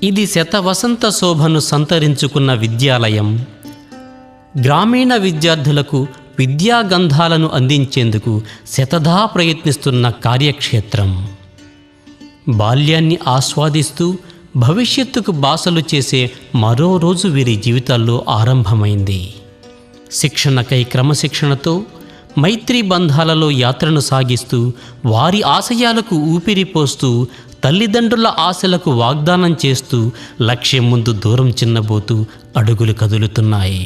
ఇది శతవసంత శోభను సంతరించుకున్న విద్యాలయం. గ్రామీణ విద్యార్థులకు విద్యాగంధాలను అందించేందుకు శతదా ప్రయత్నిస్తున్న కార్యక్షేత్రం. బాల్యాన్ని ఆస్వాదిస్తూ భవిష్యత్తుకు బాసలు చేసే మరో రోజు వీరి జీవితాల్లో ఆరంభమైంది. శిక్షణకై క్రమశిక్షణతో మైత్రీ బంధాలలో యాత్రను సాగిస్తూ వారి ఆశయాలకు ఊపిరిపోస్తూ తల్లిదండ్రుల ఆశలకు వాగ్దానం చేస్తూ లక్ష్యం ముందు దూరం చిన్నబోతూ అడుగులు కదులుతున్నాయి.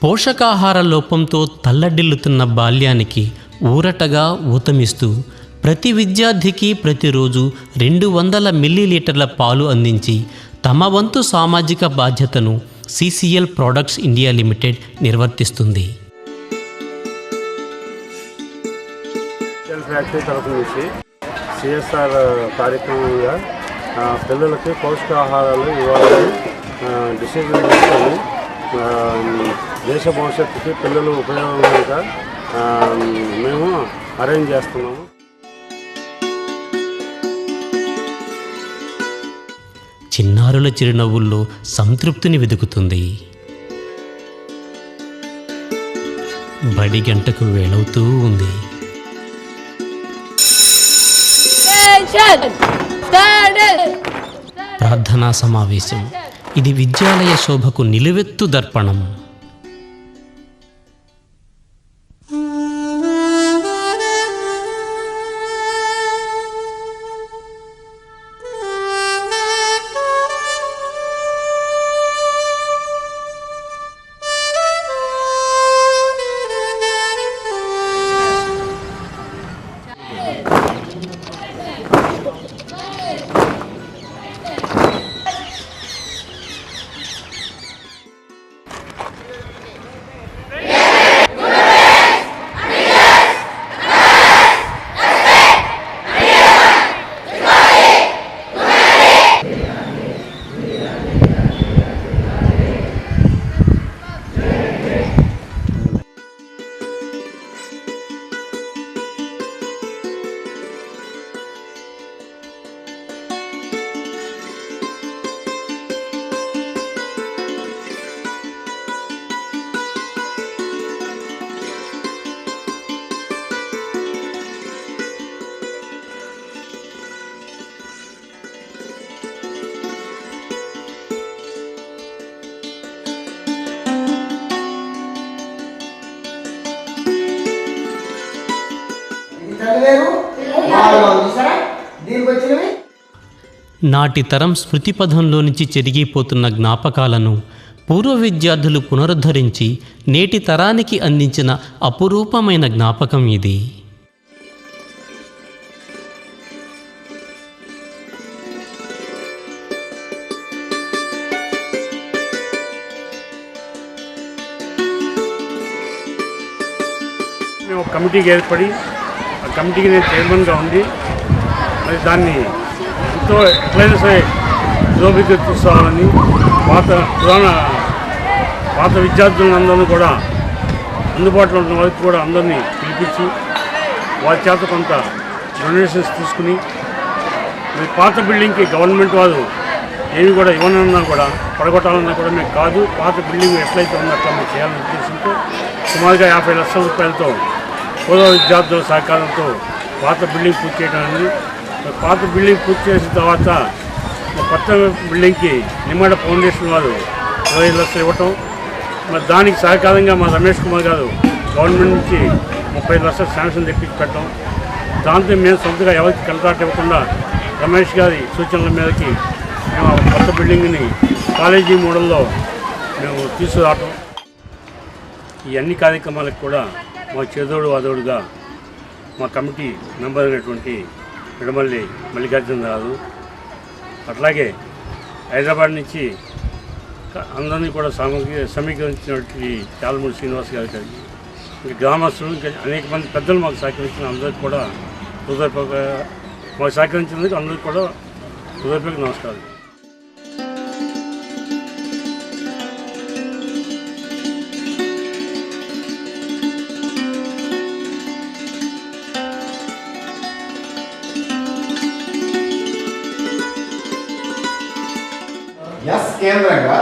పోషకాహార లోపంతో తల్లడిల్లుతున్న బాల్యానికి ఊరటగా ఊతమిస్తూ ప్రతి విద్యార్థికి ప్రతిరోజు 200 మిల్లీలీటర్ల పాలు అందించి తమ వంతు సామాజిక బాధ్యతను CCL ప్రొడక్ట్స్ ఇండియా లిమిటెడ్ నిర్వర్తిస్తుంది. ఫ్యాక్టరీ తరఫు నుంచి CSR కార్యక్రమంగా పిల్లలకి పౌష్టికాహారాలు ఇవ్వాలని డిసిజన్ తీసుకొని దేశ భవిష్యత్తుకి పిల్లలు ఉపయోగంగా మేము అరేంజ్ చేస్తున్నాము. చిన్నారుల చిరునవ్వుల్లో సంతృప్తిని వెదుకుతుంది. బడి గంటకు వేళవుతూ ఉంది. ప్రార్థనా సమావేశం. ఇది విద్యాలయ శోభకు నిలువెత్తు దర్పణం. నాటి తరం స్మృతిపథంలో నుంచి చెరిగిపోతున్న జ్ఞాపకాలను పూర్వ విద్యార్థులు పునరుద్ధరించి నేటి తరానికి అందించిన అపురూపమైన జ్ఞాపకం ఇది. మేము ఒక కమిటీకి ఏర్పడి ఆ కమిటీకి నేను చైర్మన్గా ఉండి మరి దాన్ని ఎంతో ఎట్లయినా సరే పురోభివృద్ధి తీసుకోవాలని పాత విద్యార్థులందరినీ కూడా అందుబాటులో ఉన్న వాళ్ళకి కూడా అందరినీ పిలిపించి వాళ్ళ చేత కొంత డొనేషన్స్ తీసుకుని మరి పాత బిల్డింగ్కి గవర్నమెంట్ వాళ్ళు ఏమి కూడా ఇవ్వనన్నా కూడా పడగొట్టాలన్నా కూడా మేము కాదు, పాత బిల్డింగ్ ఎట్లయితే ఉన్నట్టు మేము చేయాలని ఉద్దేశంతో సుమారుగా 50 లక్షల రూపాయలతో పూర్వ విద్యార్థుల సహకారంతో పాత బిల్డింగ్ పూర్తి చేయడం అనేది. పాత బిల్డింగ్ పూర్తి చేసిన తర్వాత కొత్త బిల్డింగ్కి నిమ్మడ ఫౌండేషన్ వారు 25 లక్షలు ఇవ్వటం, మరి దానికి సహకారంగా మా రమేష్ కుమార్ గారు గవర్నమెంట్ నుంచి 35 లక్షలు శాంక్షన్ తెప్పించి పెట్టడం. దాంతో మేము సొంతగా ఎవరికి కాంట్రాక్ట్ ఇవ్వకుండా రమేష్ గారి సూచనల మేరకి మేము ఆ కొత్త బిల్డింగ్ని కాలేజీ మోడల్లో మేము తీసుకురావటం. ఈ అన్ని కార్యక్రమాలకు కూడా మా చేదోడు వాదోడుగా మా కమిటీ మెంబర్ అయినటువంటి విడమల్లి మల్లికార్జున గారు, అట్లాగే హైదరాబాద్ నుంచి అందరినీ కూడా సమీకరించినటువంటి చాలమూడి శ్రీనివాస్ గారికి, ఇంకా గ్రామస్తులు, ఇంకా అనేక మంది పెద్దలు మాకు సహకరించిన అందరికీ కూడా హృదయపూర్వక మాకు సహకరించినందుకు అందరికీ కూడా హృదయపూర్వక నమస్కారం. ఎస్ కేంద్రంగా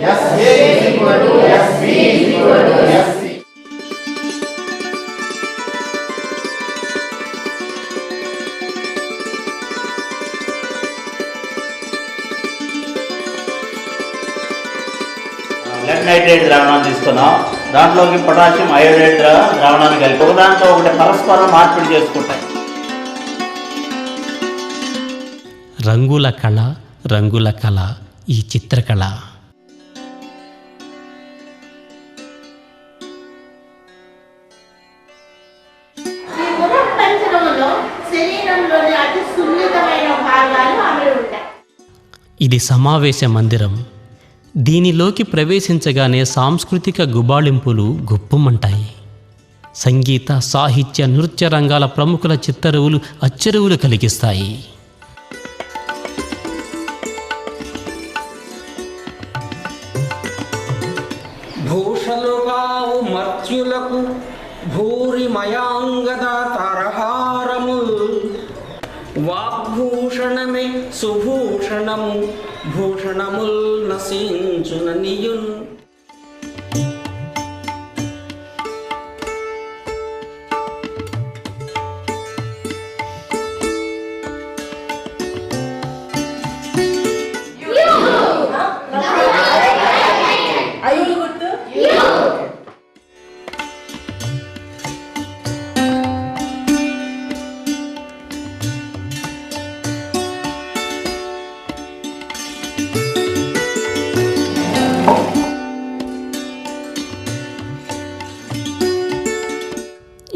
ఎస్ఏ ఎస్బి ఎస్సి లెడ్ నైట్రేట్ ద్రావణాన్ని తీసుకున్నాం. దాంట్లోకి పొటాషియం అయోడైడ్ ద్రావణాన్ని కలిపి ఒకదాంతో ఒకటి పరస్పరం మార్పిడి చేసుకుంటాయి. రంగుల కళ, రంగుల కళ ఈ చిత్రకళ. ఇది సమావేశ మందిరం. దీనిలోకి ప్రవేశించగానే సాంస్కృతిక గుబాళింపులు గుప్పుమంటాయి. సంగీత, సాహిత్య, నృత్య రంగాల ప్రముఖుల చిత్తరువులు అచ్చెరువులు కలిగిస్తాయి. భూషలుగావు మర్త్యులకు భూరిమయాంగద తరహారము వాగ్భూషణమే సుభూషణము భూషణముల్ నశించుననియున్.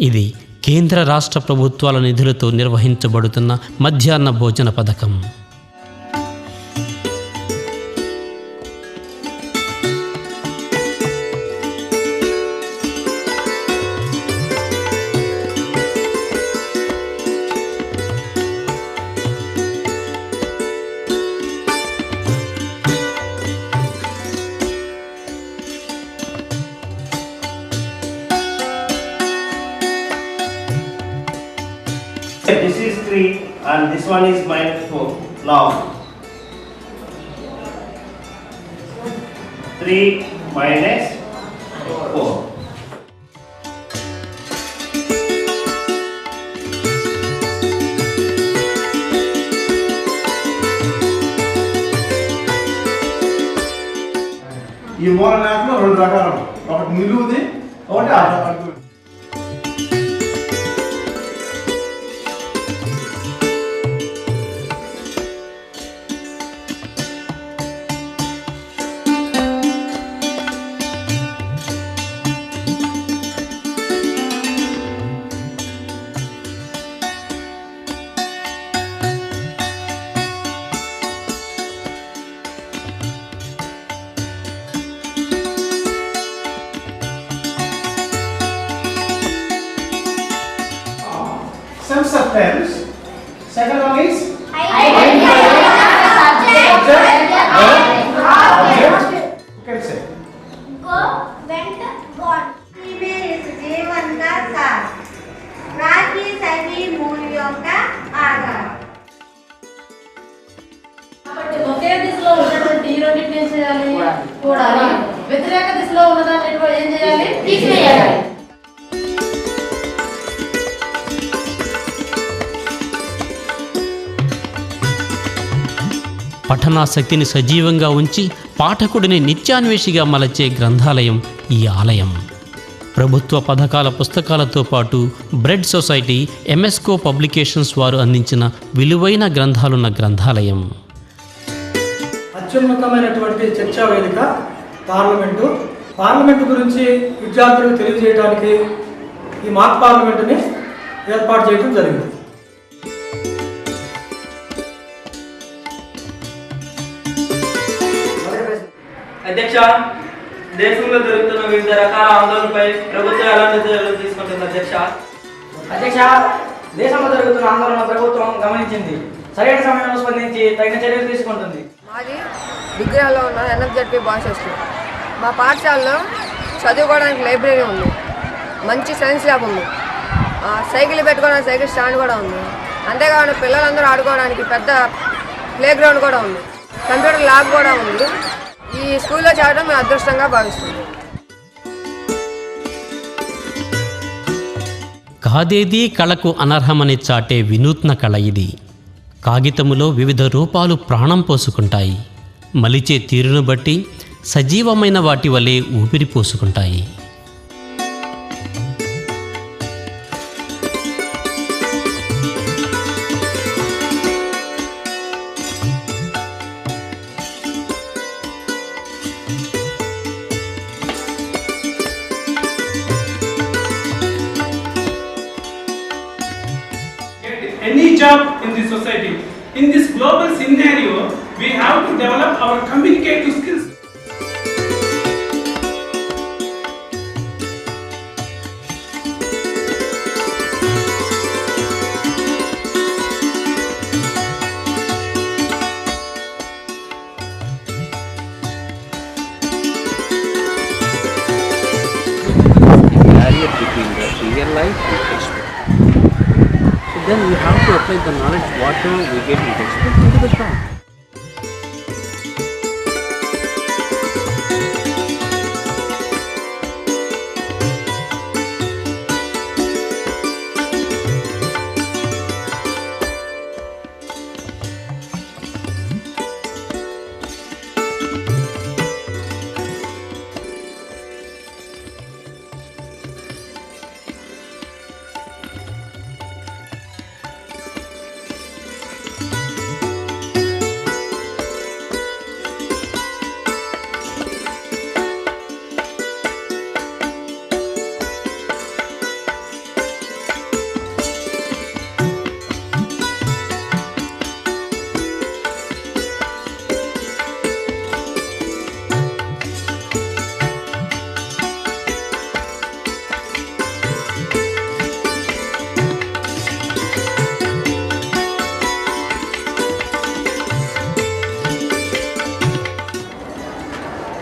ఇది కేంద్ర రాష్ట్ర ప్రభుత్వాల నిధులతో నిర్వహించబడుతున్న మధ్యాహ్న భోజన పథకం. This is 3 and this one is -4. Now 3 minus 4. ఈ మూల మ్యాప్లో 2 రకాలు, ఒకటి నిలువుది, ఒకటి అడ్డు. Sums of terms. Second one is Identify subject, object. You can say. go, went, gone. Female is जीवन का सार, प्राची सभी मूल्यों का आधार. కాబట్టి ఒకే దిశలో ఉన్నటువంటి ఈ రెండింటిని ఏం చేయాలి? కూడాలి. వ్యతిరేక దిశలో ఉన్నదాన్ని ఏం చేయాలి? తీసివేయాలి. పఠనాసక్తిని సజీవంగా ఉంచి పాఠకుడిని నిత్యాన్వేషిగా మలచే గ్రంథాలయం ఈ ఆలయం. ప్రభుత్వ పథకాల పుస్తకాలతో పాటు బ్రెడ్ సొసైటీ, ఎంఎస్కో పబ్లికేషన్స్ వారు అందించిన విలువైన గ్రంథాలున్న గ్రంథాలయం. అత్యున్నతమైనటువంటి చర్చా వేదిక పార్లమెంటు గురించి విద్యార్థులకు తెలియజేయడానికి ఈ మాక్ పార్లమెంటుని ఏర్పాటు చేయడం జరిగింది. అధ్యక్ష, దేశంలో జరుగుతున్న వివిధ రకాల ఆందోళనపై ప్రభుత్వం ఎలాంటి చర్యలు తీసుకుంటుంది? అధ్యక్ష, దేశంలో జరుగుతున్న ఆందోళన ప్రభుత్వం గమనించింది, సరైన సమయంలో స్పందించి తగిన చర్యలు తీసుకుంటుంది. మాది విగ్రహాల్లో ఉన్న ఎన్ఎఫ్జెడ్పీ బాయ్స్ స్కూల్. మా పాఠశాలలో చదువుకోవడానికి లైబ్రరీ ఉంది, మంచి సైన్స్ ల్యాబ్ ఉంది, సైకిల్ పెట్టుకోవడానికి సైకిల్ స్టాండ్ కూడా ఉంది. అంతేకాకుండా పిల్లలందరూ ఆడుకోవడానికి పెద్ద ప్లే గ్రౌండ్ కూడా ఉంది, కంప్యూటర్ ల్యాబ్ కూడా ఉంది. ఈ స్కూల్లో చేరడం మేము అదృష్టంగా భావిస్తున్నాం. కాదేదీ కళకు అనర్హమని చాటే వినూత్న కళ ఇది. కాగితములో వివిధ రూపాలు ప్రాణం పోసుకుంటాయి, మలిచే తీరును బట్టి సజీవమైన వాటి వలె ఊపిరి పోసుకుంటాయి. Any job in the society. In this global scenario, we have to develop our communicative skills. Barrier between the real life and textbook. Then we have to apply the knowledge whatever we get in textbook into the shop.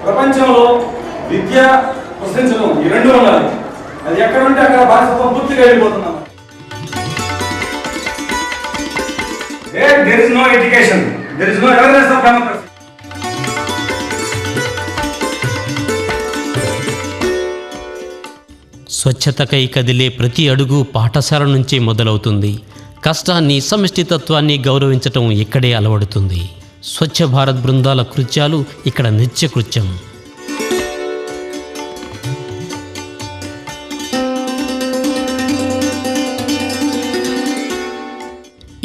ప్రపంచంలో విద్య ప్రశ్నించడం ఈ రెండు ఉండాలి. అది ఎక్కడ ఉంటే అక్కడ భాషతో పూర్తిగా వెళ్ళిపోతున్నాం. There is no education, there is no awareness of democracy. స్వచ్ఛతకై కదిలే ప్రతి అడుగు పాఠశాల నుంచే మొదలవుతుంది. కష్టాన్ని, సమిష్టితత్వాన్ని గౌరవించటం ఇక్కడే అలవడుతుంది. స్వచ్ఛ భారత్ బృందాల కృత్యాలు ఇక్కడ నిత్యకృత్యం.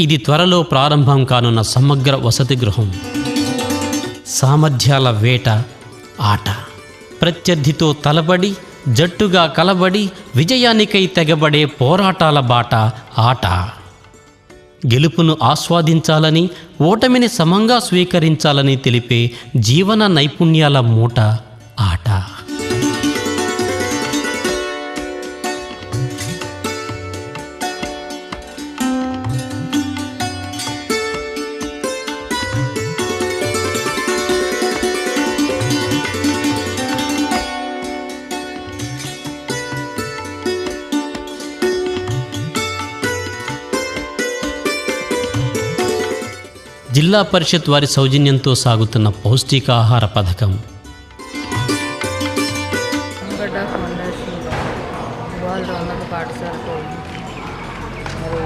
ఇది త్వరలో ప్రారంభం కానున్న సమగ్ర వసతి గృహం. సామర్థ్యాల వేట, ఆట, ప్రత్యర్థితో తలబడి జట్టుగా కలబడి విజయానికై తెగబడే పోరాటాల బాట ఆట. గెలుపును ఆస్వాదించాలని, ఓటమిని సమంగా స్వీకరించాలని తెలిపే జీవన నైపుణ్యాల మూట ఆట. జిల్లా పరిషత్ వారి సౌజన్యంతో సాగుతున్న పౌష్టికాహార పథకం. వాళ్ళు ఉన్నత పాఠశాలకు మరి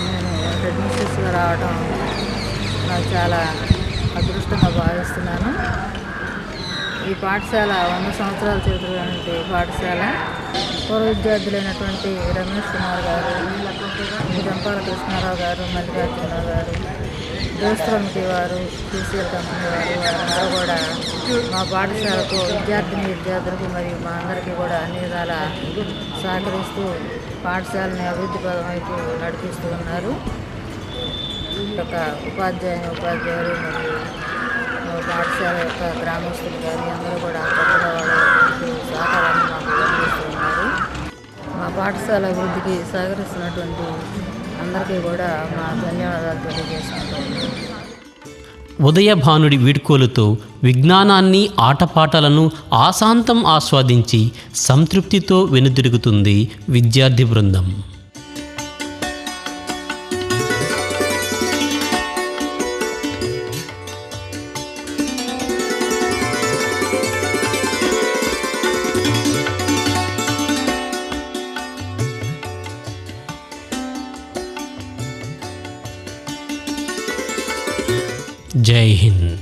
నేను హెడ్ మిస్ట్రెస్గా రావడం నాకు చాలా అదృష్టంగా భావిస్తున్నాను. ఈ పాఠశాల 100 సంవత్సరాల చరిత్రటువంటి పాఠశాల. పూర్వ విద్యార్థులైనటువంటి రమేష్ కుమార్ గారు, జంపాల కృష్ణారావు గారు, మల్లికార్జునరావు గారు, దోస్త్రమిటి వారు, పీసీఎల్ కంపెనీ వారు అందరూ కూడా మా పాఠశాలకు విద్యార్థులకు మరియు మా అందరికీ కూడా అన్ని విధాలా సహకరిస్తూ పాఠశాలని అభివృద్ధి పదం వైపు నడిపిస్తూ ఉన్నారు. ఒక ఉపాధ్యాయులు మరియు పాఠశాల యొక్క గ్రామస్తులు కానీ అందరూ కూడా కొత్తగా వాళ్ళ సహకారాన్ని మాకు అందిస్తూ ఉన్నారు. మా పాఠశాల అభివృద్ధికి సహకరిస్తున్నటువంటి అందరికీ కూడా మా ధన్యవాదాలు తెలియజేసుకుంటున్నాను. ఉదయభానుడి వీడ్కోలుతో విజ్ఞానాన్ని ఆటపాటలను ఆశాంతం ఆస్వాదించి సంతృప్తితో వెనుదిరుగుతుంది విద్యార్థి బృందం. జై హింద్.